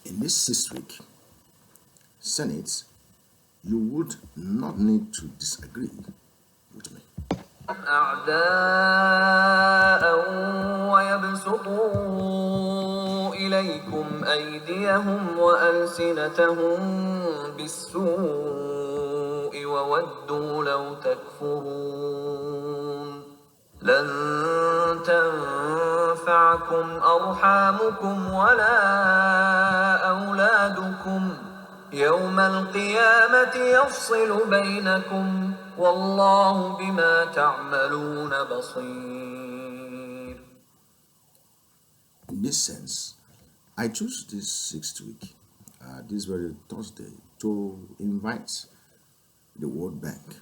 In this 6 week Senate, you would not need to disagree with me. أعداء ويبسطوا إليكم أيديهم وألسنتهم بالسوء وودوا لو تكفرون لن تنفعكم أرحامكم ولا أولادكم يوم القيامة يفصل بينكم والله بما تعملون بصير. In this sense, I choose this 6th week, this very Thursday, to invite the World Bank.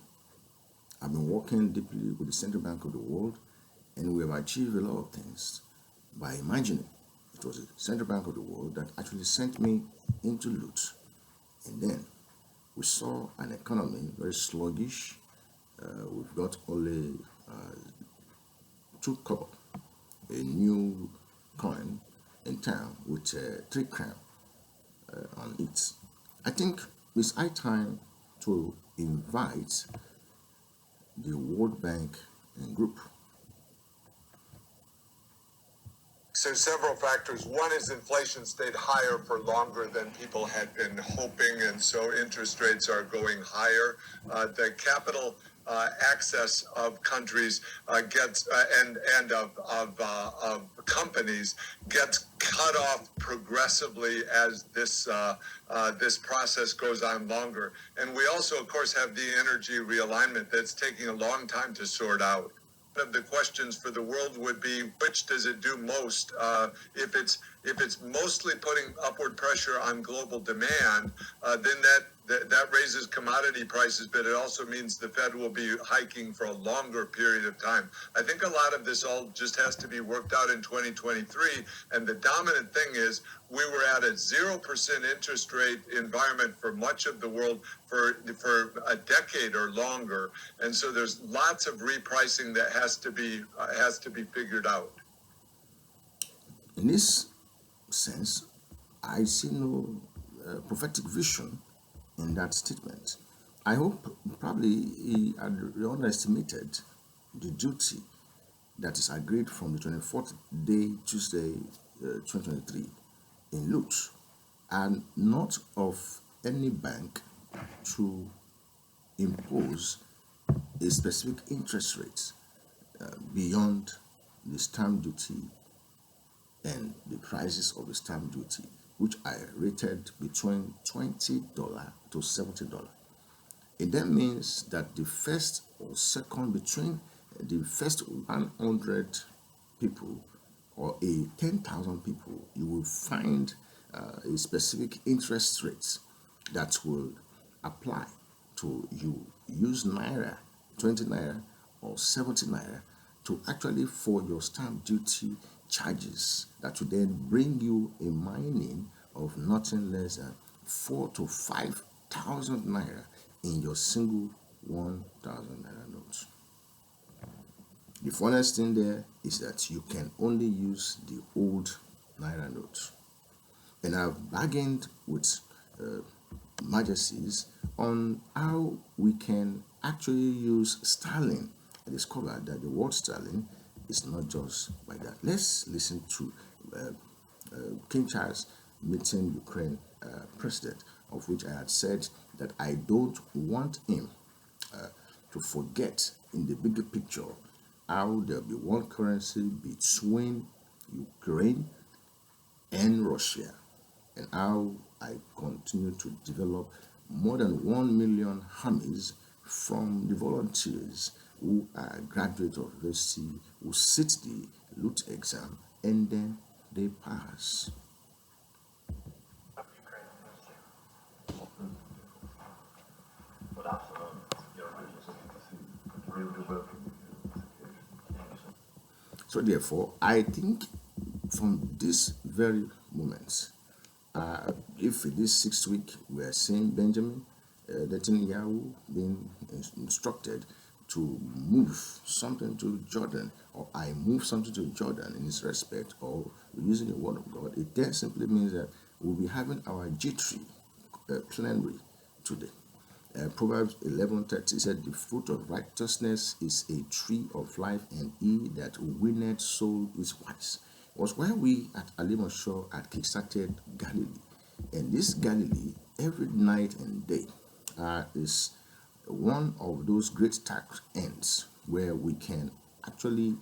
I've been working deeply with the Central Bank of the World, and we have achieved a lot of things by imagining it was the Central Bank of the World that actually sent me into loot. And then we saw an economy very sluggish. We've got only 2 kobo, a new coin in town with 3 crown on it. I think it's high time to invite the World Bank and group. So several factors. One is inflation stayed higher for longer than people had been hoping, and so interest rates are going higher. The capital access of countries gets and of companies gets cut off progressively as this process goes on longer. And we also, of course, have the energy realignment that's taking a long time to sort out. One of the questions for the world would be, which does it do most? If it's mostly putting upward pressure on global demand, then that raises commodity prices, but it also means the Fed will be hiking for a longer period of time. I think a lot of this all just has to be worked out in 2023, and the dominant thing is we were at a 0% interest rate environment for much of the world for a decade or longer, and so there's lots of repricing that has to be figured out. In this sense, I see no prophetic vision in that statement. I hope probably he had underestimated the duty that is agreed from the 24th day, Tuesday, 2023 in loot, and not of any bank to impose a specific interest rate beyond the stamp duty and the prices of the stamp duty, which I rated between $20 to $70. It then means that the first or second, between the first 100 people or 10,000 people, you will find a specific interest rate that will apply to you. Use naira, 20 naira or 70 naira to actually for your stamp duty charges that will then bring you a mining of nothing less than 4,000 to 5,000 naira in your single 1,000 naira notes. The funniest thing there is that you can only use the old naira notes. And I've bargained with majesties on how we can actually use sterling. I discovered that the word sterling is not just by that. Let's listen to King Charles meeting Ukraine president, of which I had said that I don't want him to forget in the bigger picture how there'll be one currency between Ukraine and Russia, and how I continue to develop more than 1 million armies from the volunteers who are graduates of university, who sit the LUT exam, and then they pass. So therefore, I think from this very moment, if in this 6th week we are seeing Benjamin Netanyahu being instructed to move something to Jordan, or I move something to Jordan in this respect, or using the word of God, it then simply means that We'll be having our G3 plenary today. Proverbs 11:30 said, "The fruit of righteousness is a tree of life, and he that winneth soul is wise." It was where we at Alimosho had kickstarted Galilee. And this Galilee, every night and day, is one of those great tax ends where we can actually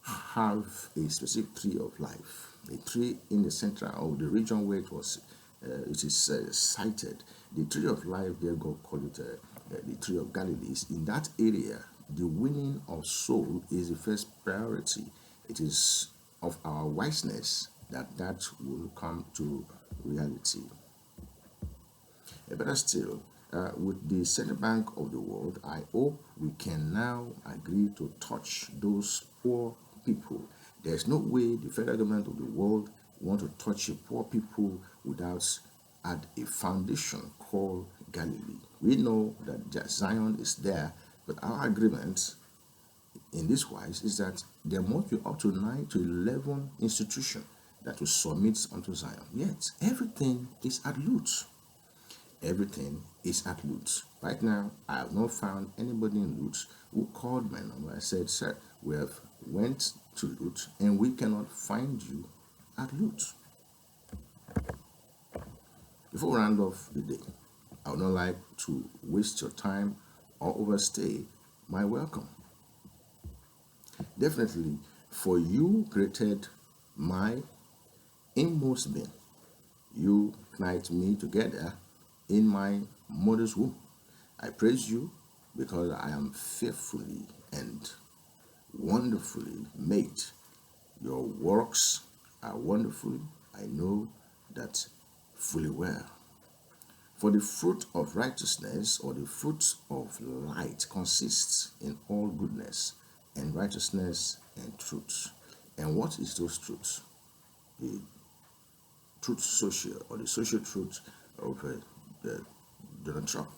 have a specific tree of life, a tree in the center of the region where it is cited. The tree of life, there God call it the tree of Galilee. In that area, the winning of soul is the first priority. It is of our wiseness that will come to reality. Better still, with the Central Bank of the world, I hope we can now agree to touch those poor people. There's no way the federal government of the world want to touch poor people without add a foundation called Galilee. We know that Zion is there, but our agreement in this wise is that there must be up to 9 to 11 institutions that will submit unto Zion. Yet everything is at loot. Everything is at loot. Right now, I have not found anybody in loot who called my number and said, "Sir, we have went to loot and we cannot find you at loot." Before we round off the day, I would not like to waste your time or overstay my welcome. Definitely, for you created my inmost being. You knit me together in my mother's womb. I praise you because I am fearfully and wonderfully made. Your works are wonderful. I know that fully well. For the fruit of righteousness or the fruit of light consists in all goodness and righteousness and truth. And what is those truths? The truth social or the social truth of Donald Trump.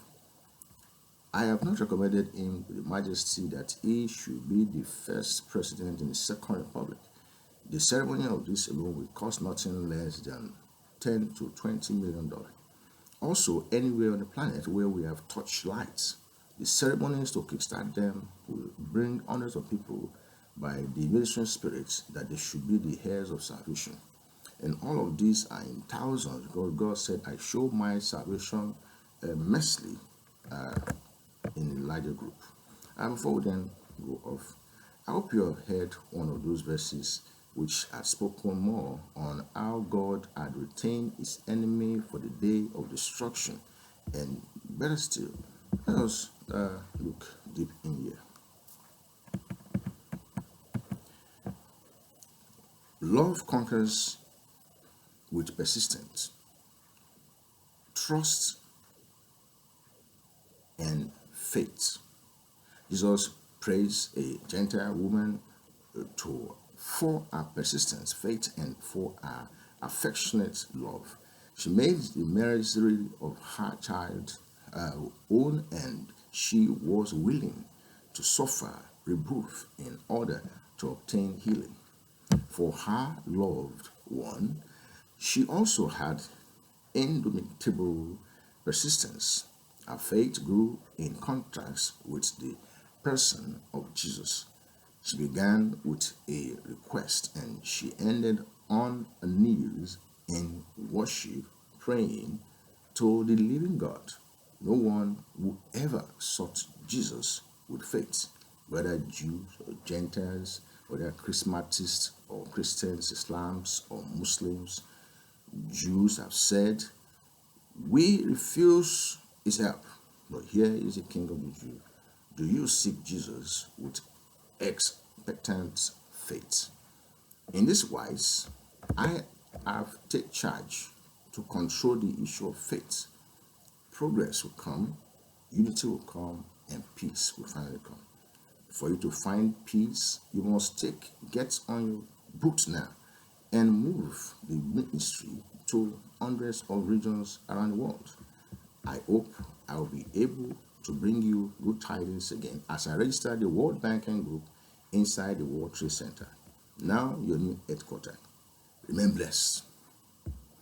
I have not recommended him with the majesty that he should be the first president in the Second Republic. The ceremony of this alone will cost nothing less than $10 to $20 million. Also, anywhere on the planet where we have touched lights, the ceremonies to kickstart them will bring hundreds of people by the ministering spirits that they should be the heirs of salvation. And all of these are in thousands. God said, "I show my salvation mercifully in a larger group." And before we then go off, I hope you have heard one of those verses which had spoken more on how God had retained his enemy for the day of destruction. And better still, let us look deep in here. Love conquers with persistence, trust, and faith. Jesus praised a Gentile woman for her persistence, faith, and for her affectionate love. She made the misery of her child her own, and she was willing to suffer reproof in order to obtain healing. For her loved one, she also had indomitable persistence. Her faith grew in contrast with the person of Jesus. She began with a request and she ended on her knees in worship, praying to the living God. No one who ever sought Jesus with faith, whether Jews or Gentiles, whether charismatics or Christians, Islams or Muslims, Jews have said, "We refuse his help, but here is the King of the Jews." Do you seek Jesus with expectant faith? In this wise, I have taken charge to control the issue of faith. Progress will come, unity will come, and peace will finally come. For you to find peace, you must get on your boots now and move the ministry to hundreds of regions around the world. I hope I will be able to bring you good tidings again as I register the World Banking Group inside the World Trade Center. Now your new headquarters. Remain blessed.